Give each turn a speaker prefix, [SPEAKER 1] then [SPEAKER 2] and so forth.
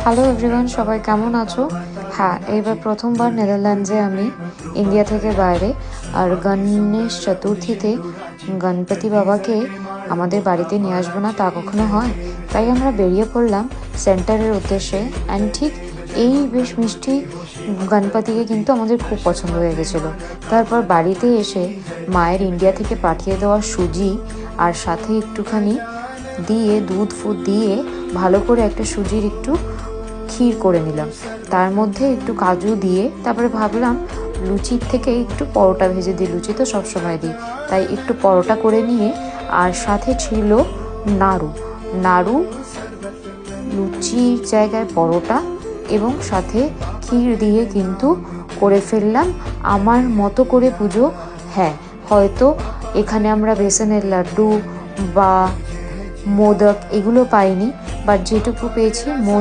[SPEAKER 1] Hello everyone, সবাই কেমন আছো? হ্যাঁ, এইবার প্রথমবার নেদারল্যান্ডসে আমি ইন্ডিয়া থেকে বাইরে। আর গণেশ চতুর্থীতে গণপতি বাবাকে আমাদের বাড়িতে নিয়ে আসবো না তা কখনো হয়? তাই আমরা বেরিয়ে পড়লাম সেন্টারের উদ্দেশ্যে। অ্যান্ড ঠিক এই বেশ মিষ্টি গণপতিকে কিন্তু আমাদের খুব পছন্দ হয়ে গেছিলো। তারপর বাড়িতে এসে মায়ের ইন্ডিয়া থেকে পাঠিয়ে দেওয়া সুজি আর সাথে একটুখানি দিয়ে দুধ ফুদ দিয়ে ভালো করে একটা সুজির একটু ক্ষীর করে নিলাম। তার মধ্যে একটু কাজু দিয়ে তারপরে ভাবলাম লুচির থেকে একটু পরোটা ভেজে দিই, লুচি তো সবসময় দিই, তাই একটু পরোটা করে নিয়ে আর সাথে ছিল নাড়ু। নাড়ু, লুচির জায়গায় পরোটা এবং সাথে ক্ষীর দিয়ে কিন্তু করে ফেললাম আমার মতো করে পুজো। হ্যাঁ, হয়তো এখানে আমরা বেসনের লাড্ডু বা মোদক এগুলো পাইনি, বাট যেটুকু পেয়েছি মন